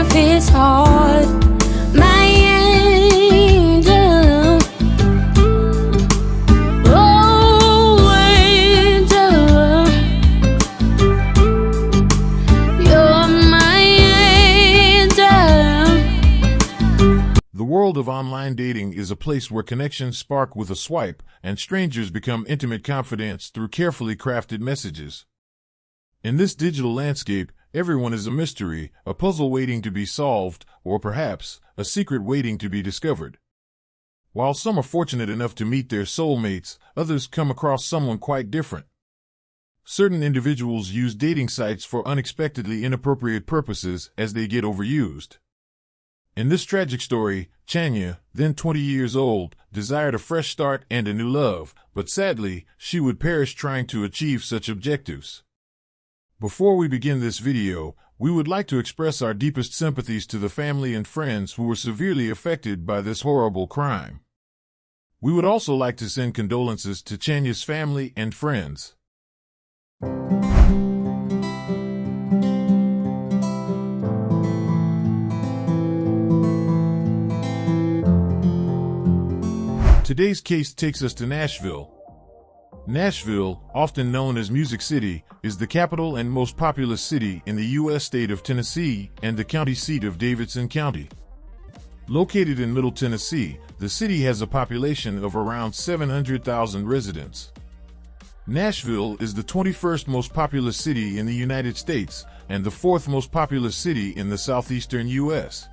perfect heart, my angel. Oh, angel, you're my angel. The world of online dating is a place where connections spark with a swipe and strangers become intimate confidants through carefully crafted messages. In this digital landscape, everyone is a mystery, a puzzle waiting to be solved, or perhaps a secret waiting to be discovered. While some are fortunate enough to meet their soulmates, others come across someone quite different. Certain individuals use dating sites for unexpectedly inappropriate purposes as they get overused. In this tragic story, Chanya, then 20 years old, desired a fresh start and a new love, but sadly, she would perish trying to achieve such objectives. Before we begin this video, we would like to express our deepest sympathies to the family and friends who were severely affected by this horrible crime. We would also like to send condolences to Chanya's family and friends. Today's case takes us to Nashville. Nashville, often known as Music City, is the capital and most populous city in the U.S. state of Tennessee and the county seat of Davidson County. Located in Middle Tennessee, the city has a population of around 700,000 residents. Nashville is the 21st most populous city in the United States and the 4th most populous city in the southeastern U.S.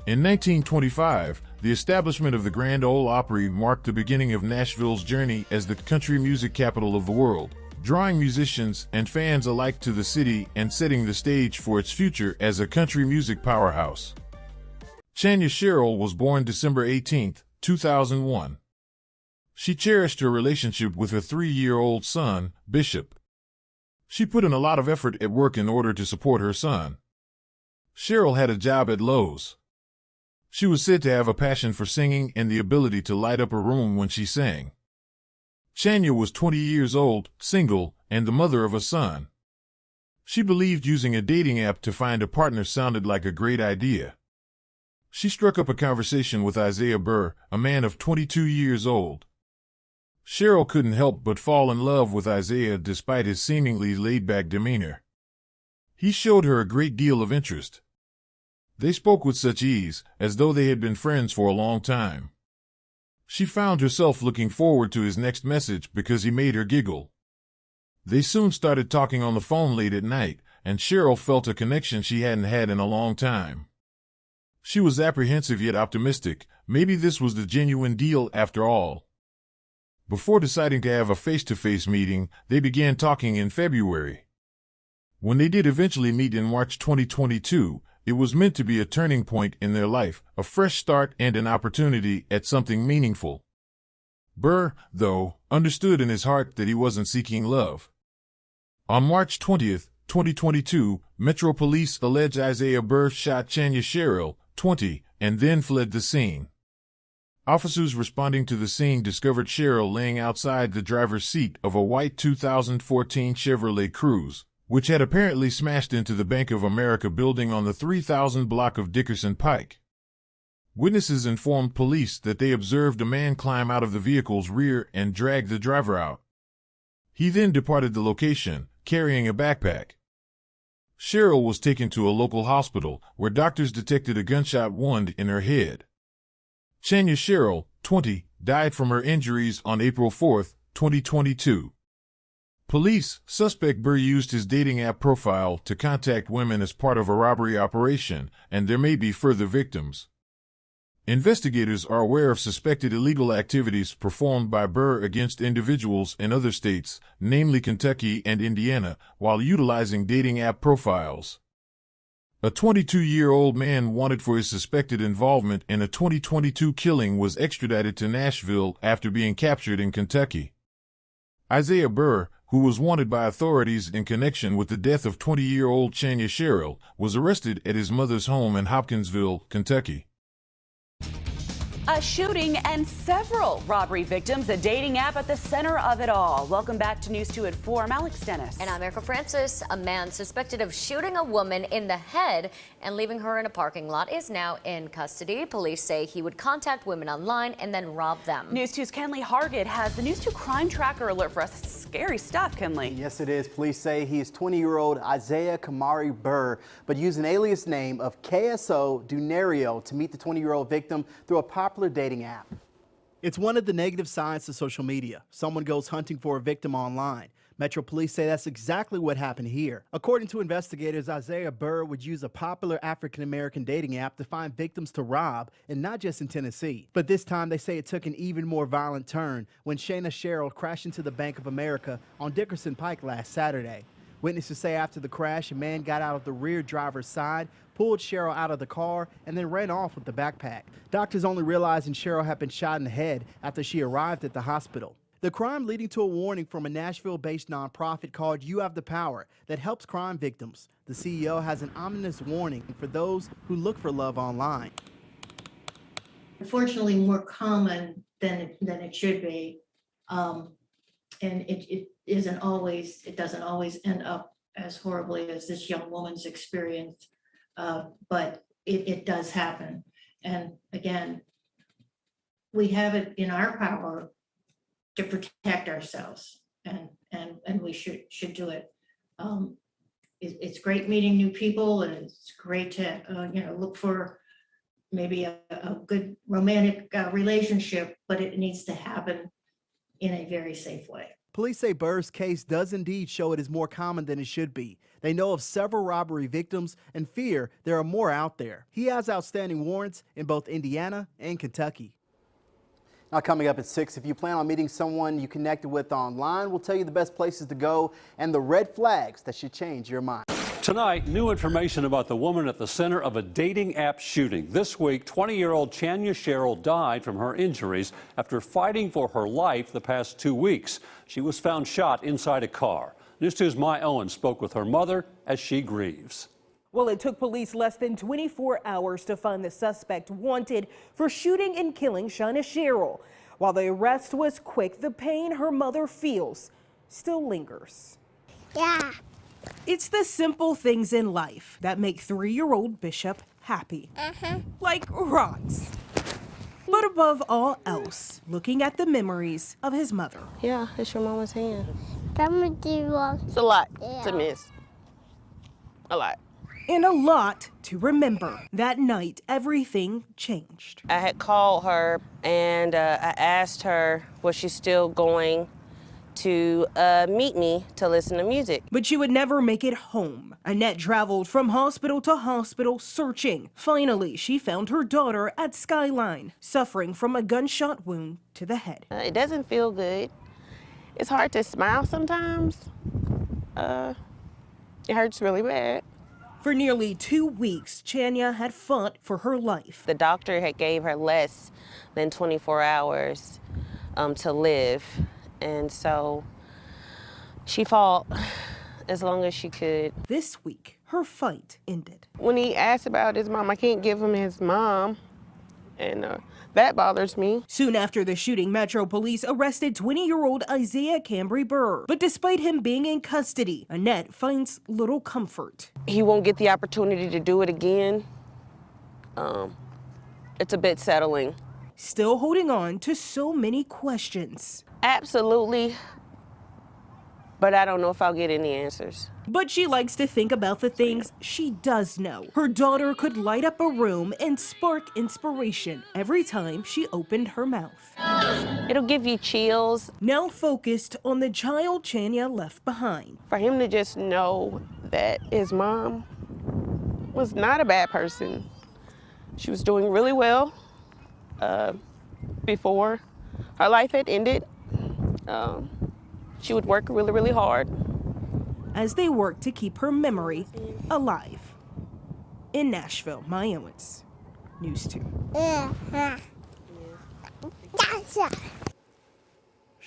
In 1925, the establishment of the Grand Ole Opry marked the beginning of Nashville's journey as the country music capital of the world, drawing musicians and fans alike to the city and setting the stage for its future as a country music powerhouse. Chanya Sherrill was born December 18, 2001. She cherished her relationship with her 3-year-old son, Bishop. She put in a lot of effort at work in order to support her son. Sherrill had a job at Lowe's. She was said to have a passion for singing and the ability to light up a room when she sang. Chanya was 20 years old, single, and the mother of a son. She believed using a dating app to find a partner sounded like a great idea. She struck up a conversation with Isaiah Burr, a man of 22 years old. Sherrill couldn't help but fall in love with Isaiah despite his seemingly laid-back demeanor. He showed her a great deal of interest. They spoke with such ease, as though they had been friends for a long time. She found herself looking forward to his next message because he made her giggle. They soon started talking on the phone late at night, and Sherrill felt a connection she hadn't had in a long time. She was apprehensive yet optimistic. Maybe this was the genuine deal after all. Before deciding to have a face-to-face meeting, they began talking in February. When they did eventually meet in March 2022, it was meant to be a turning point in their life, a fresh start and an opportunity at something meaningful. Burr, though, understood in his heart that he wasn't seeking love. On March 20, 2022, Metro Police allege Isaiah Burr shot Chanya Sherrill, 20, and then fled the scene. Officers responding to the scene discovered Sherrill laying outside the driver's seat of a white 2014 Chevrolet Cruze, which had apparently smashed into the Bank of America building on the 3000 block of Dickerson Pike. Witnesses informed police that they observed a man climb out of the vehicle's rear and drag the driver out. He then departed the location, carrying a backpack. Sherrill was taken to a local hospital, where doctors detected a gunshot wound in her head. Chanya Sherrill, 20, died from her injuries on April 4, 2022. Police suspect Burr used his dating app profile to contact women as part of a robbery operation, and there may be further victims. Investigators are aware of suspected illegal activities performed by Burr against individuals in other states, namely Kentucky and Indiana, while utilizing dating app profiles. A 22-year-old man wanted for his suspected involvement in a 2022 killing was extradited to Nashville after being captured in Kentucky. Isaiah Burr, who was wanted by authorities in connection with the death of 20-year-old Chanya Sherrill, was arrested at his mother's home in Hopkinsville, Kentucky. A shooting and several robbery victims, a dating app at the center of it all. Welcome back to News 2 at 4. I'm Alex Dennis. And I'm Erica Francis. A man suspected of shooting a woman in the head and leaving her in a parking lot is now in custody. Police say he would contact women online and then rob them. News 2's Kenley Hargett has the News 2 crime tracker alert for us. Scary stuff, Kenley. Yes, it is. Police say he is 20-year-old Isaiah Burr, but used an alias name of KSO Dunario to meet the 20-year-old victim through a popular dating app. It's one of the negative sides to social media. Someone goes hunting for a victim online. Metro Police say that's exactly what happened here. According to investigators, Isaiah Burr would use a popular African-American dating app to find victims to rob, and not just in Tennessee. But this time, they say it took an even more violent turn when Chanya Sherrill crashed into the Bank of America on Dickerson Pike last Saturday. Witnesses say after the crash, a man got out of the rear driver's side, pulled Sherrill out of the car, and then ran off with the backpack. Doctors only realizing Sherrill had been shot in the head after she arrived at the hospital. The crime leading to a warning from a Nashville-based nonprofit called You Have the Power that helps crime victims. The CEO has an ominous warning for those who look for love online. Unfortunately, more common than it should be, and it doesn't always end up as horribly as this young woman's experience, but it does happen. And again, we have it in our power to protect ourselves, and we should do it. It's great meeting new people, and it's great to look for maybe a good romantic relationship, but it needs to happen in a very safe way. Police say Burr's case does indeed show it is more common than it should be. They know of several robbery victims and fear there are more out there. He has outstanding warrants in both Indiana and Kentucky. Now, coming up at 6, if you plan on meeting someone you connected with online, we'll tell you the best places to go and the red flags that should change your mind. Tonight, new information about the woman at the center of a dating app shooting. This week, 20-year-old Chanya Sherrill died from her injuries after fighting for her life the past 2 weeks. She was found shot inside a car. News 2's My Owen spoke with her mother as she grieves. Well, it took police less than 24 hours to find the suspect wanted for shooting and killing Chanya Sherrill. While the arrest was quick, the pain her mother feels still lingers. Yeah. It's the simple things in life that make 3-year-old Bishop happy. Like rocks. But above all else, looking at the memories of his mother. Yeah, it's your mama's hand. It's a lot to miss. A lot. And a lot to remember. That night, everything changed. I had called her and I asked her, was she still going to meet me to listen to music? But she would never make it home. Annette traveled from hospital to hospital searching. Finally, she found her daughter at Skyline, suffering from a gunshot wound to the head. It doesn't feel good. It's hard to smile sometimes. It hurts really bad. For nearly 2 weeks, Chanya had fought for her life. The doctor had gave her less than 24 hours to live. And so she fought as long as she could. This week, her fight ended. When he asked about his mom, I can't give him his mom. And that bothers me. Soon after the shooting, Metro Police arrested 20-year-old Isaiah Burr. But despite him being in custody, Annette finds little comfort. He won't get the opportunity to do it again. It's a bit settling. Still holding on to so many questions. Absolutely, but I don't know if I'll get any answers. But she likes to think about the things she does know. Her daughter could light up a room and spark inspiration every time she opened her mouth. It'll give you chills. Now focused on the child Chanya left behind. For him to just know that his mom was not a bad person. She was doing really well before her life had ended. She would work really, really hard. As they work to keep her memory alive. In Nashville, My Owens, News 2.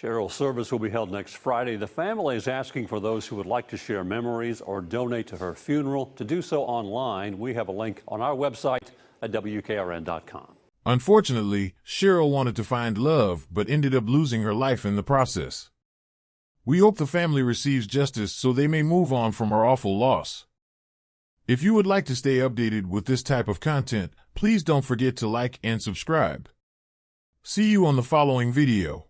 Sherrill's service will be held next Friday. The family is asking for those who would like to share memories or donate to her funeral to do so online. We have a link on our website at WKRN.com. Unfortunately, Sherrill wanted to find love but ended up losing her life in the process. We hope the family receives justice so they may move on from her awful loss. If you would like to stay updated with this type of content, please don't forget to like and subscribe. See you on the following video.